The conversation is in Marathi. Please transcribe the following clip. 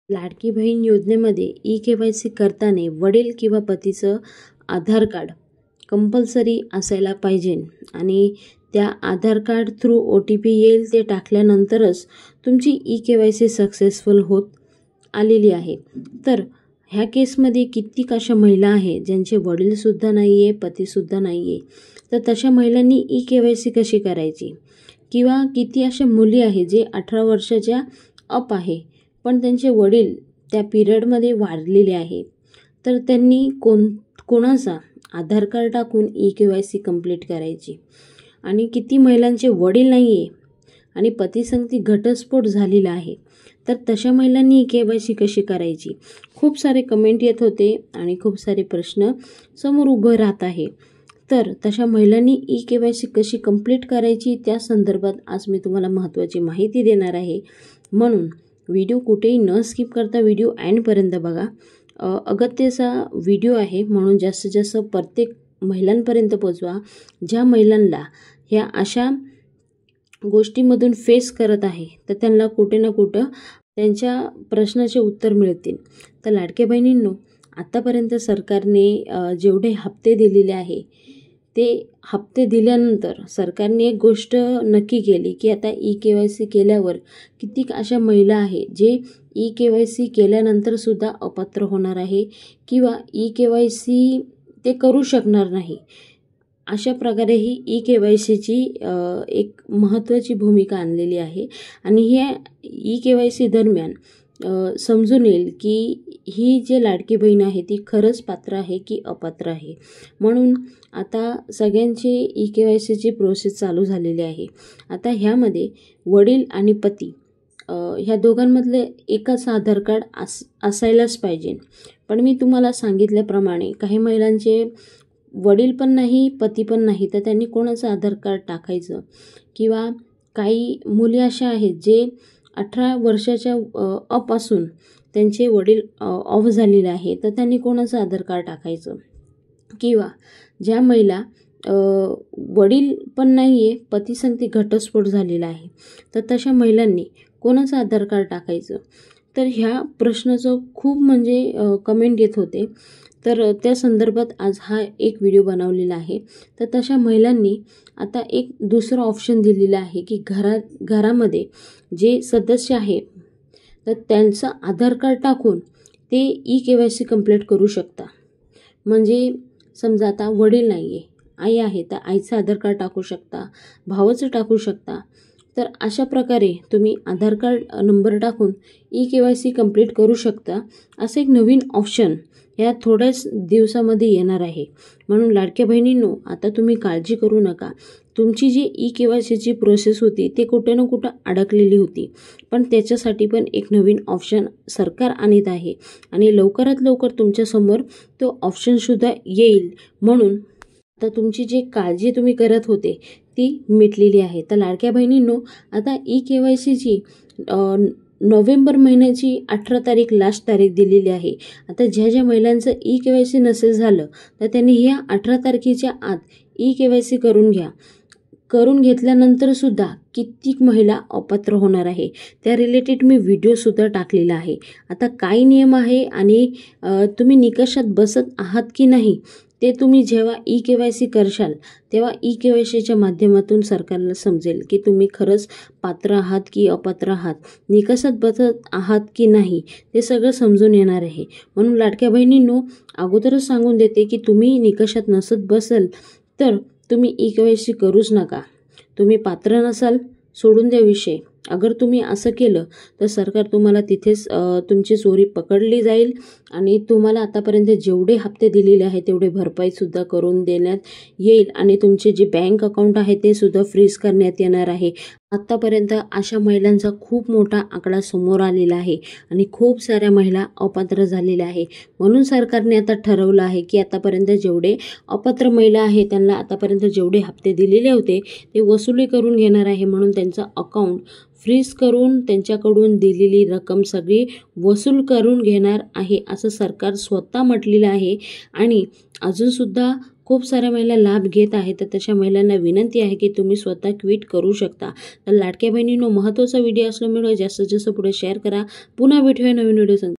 लाडकी बहीण योजनेमध्ये ई-के-वाय-सी करताना वडील किंवा पतीचं आधार कार्ड कंपल्सरी असायला पाहिजे आणि त्या आधार कार्ड थ्रू OTP येईल ते टाकल्यानंतरच तुमची ई-के-वाय-सी सक्सेसफुल होत आलेली आहे। तर ह्या केसमध्ये कित्येक अशा महिला आहेत ज्यांचे वडीलसुद्धा नाही आहे, पतीसुद्धा नाही आहे। तर तशा महिलांनी ई-के-वाय-सी कशी करायची किंवा किती अशा मुली आहेत जे 18 वर्षाच्या अप आहे पण त्यांचे वडील त्या पिरियडमध्ये वारलेले आहे, तर त्यांनी कोणाचा आधार कार्ड टाकून ई-के-वाय-सी कंप्लीट करायची। आणि किती महिलांचे वडील नाही आहे आणि पतीसंगती घटस्फोट झालेला आहे, तर तशा महिलांनी ई-के-वाय-सी कशी करायची। खूप सारे कमेंट येत होते आणि खूप सारे प्रश्न समोर उभं राहत आहे। तर तशा महिलांनी ई-के-वाय-सी कशी कंप्लीट करायची त्या संदर्भात आज मी तुम्हाला महत्त्वाची माहिती देणार आहे। म्हणून व्हिडिओ कुठेही न स्किप करता व्हिडिओ एंडपर्यंत बघा। अगत्याचा व्हिडिओ आहे म्हणून जास्तीत जास्त प्रत्येक महिलांपर्यंत पोहोचवा ज्या महिलांना ह्या अशा गोष्टीमधून फेस करत आहे, तर त्यांना कुठे ना कुठं त्यांच्या प्रश्नाचे उत्तर मिळतील। तर लाडक्या बहिणींनो, आतापर्यंत सरकारने जेवढे हप्ते दिलेले आहे ते हप्ते दिल्यानंतर सरकारने एक गोष्ट नक्की केली की आता ई-के-वाय-सी केल्यावर कित्येक अशा महिला आहेत जे ई-के-वाय-सी केल्यानंतरसुद्धा अपात्र होणार आहे किंवा ई-के-वाय-सी ते करू शकणार नाही। अशा प्रकारे ही ई-के-वाय-सीची एक महत्त्वाची भूमिका आणलेली आहे आणि ह्या ई-के-वाय-सी दरम्यान समजून येईल की ही जे लाडकी बहीण आहे ती खरंच पात्र आहे की अपात्र आहे। म्हणून आता सगळ्यांची ई-के-वाय-सीची प्रोसेस चालू झालेली आहे। आता ह्यामध्ये वडील आणि पती ह्या दोघांमधले एकच आधार कार्ड असायलाच पाहिजे। पण मी तुम्हाला सांगितल्याप्रमाणे काही महिलांचे वडील पण नाही, पती पण नाही, तर त्यांनी कोणाचं आधार कार्ड टाकायचं किंवा काही मुली अशा आहेत जे 18 वर्षाच्या अप असून त्यांचे वडील ऑफ झालेले आहे, तर त्यांनी कोणाचं आधार कार्ड टाकायचं किंवा ज्या महिला वडील पण नाही आहे, पतीसंगती घटस्फोट झालेला आहे, तर तशा महिलांनी कोणाचं आधार कार्ड टाकायचं। तर ह्या प्रश्नाचं खूप म्हणजे कमेंट येत होते, तर त्या संदर्भात आज हा एक व्हिडिओ बनवलेला आहे। तर तशा महिलांनी आता एक दुसरं ऑप्शन दिलेलं आहे की घरामध्ये जे सदस्य आहे तर त्यांचं आधार कार्ड टाकून ते ई-के-वाय-सी कंप्लीट करू शकता। म्हणजे समजा आता वडील नाही आहे, आई आहे, तर आईचं आधार कार्ड टाकू शकता, भावाचं टाकू शकता। तर अशा प्रकारे तुम्ही आधार कार्ड नंबर टाकून ई-के-वाय-सी कंप्लीट करू शकता। असं एक नवीन ऑप्शन या थोड्याच दिवसामध्ये येणार आहे। म्हणून लाडक्या बहिणींनो, आता तुम्ही काळजी करू नका। तुमची जी ई-के-वाय-सीची प्रोसेस होती ते कुठे ना कुठं अडकलेली होती, पण त्याच्यासाठी पण एक नवीन ऑप्शन सरकार आणत आहे आणि लवकरात लवकर तुमच्यासमोर तो ऑप्शनसुद्धा येईल। म्हणून आता तुमची जी काळजी तुम्ही करत होते ती मिटलेली आहे। तर लाडक्या बहिणींनो, आता ई-के-वाय-सीची नोव्हेंबर महिन्याची 18 तारीख लास्ट तारीख दिलेली आहे। आता ज्या महिलांचं ई-के-वाय-सी नसेल झालं तर त्यांनी ह्या 18 तारखेच्या आत ई-के-वाय-सी करून घ्या। करून घेतल्यानंतरसुद्धा कित्येक महिला अपात्र होणार आहे, त्या रिलेटेड मी व्हिडिओसुद्धा टाकलेला आहे। आता काय नियम आहे आणि तुम्ही निकषात बसत आहात की नाही ते तुम्ही जेव्हा ई-के-वाय-सी करशाल तेव्हा ई-के-वाय-सीच्या माध्यमातून सरकारला समजेल की तुम्ही खरंच पात्र आहात की अपात्र आहात, निकषात बसत आहात की नाही ते सगळं समजून येणार आहे। म्हणून लाडक्या बहिणींनो, अगोदरच सांगून देते की तुम्ही निकषात नसत बसल तर तुम्ही ई-के-वाय-सी करूच नका। तुम्ही पात्र नसाल, सोडून द्या विषय। अगर तुम्ही असं केलं तर सरकार तुम्हाला तिथेच तुमची चोरी पकडली जाईल आणि तुम्हाला आतापर्यंत जेवढे हप्ते दिलेले आहेत तेवढे भरपाईसुद्धा करून देण्यात येईल आणि तुमचे जे बँक अकाउंट आहे ते सुद्धा फ्रीज करण्यात येणार आहे। आत्तापर्यंत अशा महिलांचा खूप मोठा आकडा समोर आलेला आहे आणि खूप साऱ्या महिला अपात्र झालेल्या आहे। म्हणून सरकारने आता ठरवलं आहे की आतापर्यंत जेवढे अपात्र महिला आहेत त्यांना आतापर्यंत जेवढे हप्ते दिलेले होते ते वसुली करून घेणार आहे। म्हणून त्यांचं अकाउंट फ्रीज करून त्यांच्याकडून दिलेली रक्कम सगळी वसूल करून घेणार आहे असं सरकार स्वतः म्हटलेलं आहे। आणि अजूनसुद्धा खूप साऱ्या महिला लाभ घेत आहेत. तर तशा महिलांना विनंती आहे की तुम्ही स्वतः क्विट करू शकता. तर लाडक्या बहिणींनो, महत्त्वाचा व्हिडिओ असल्यामुळे जास्तीत जास्त पुढे शेअर करा. पुन्हा भेटूया नवीन व्हिडिओ.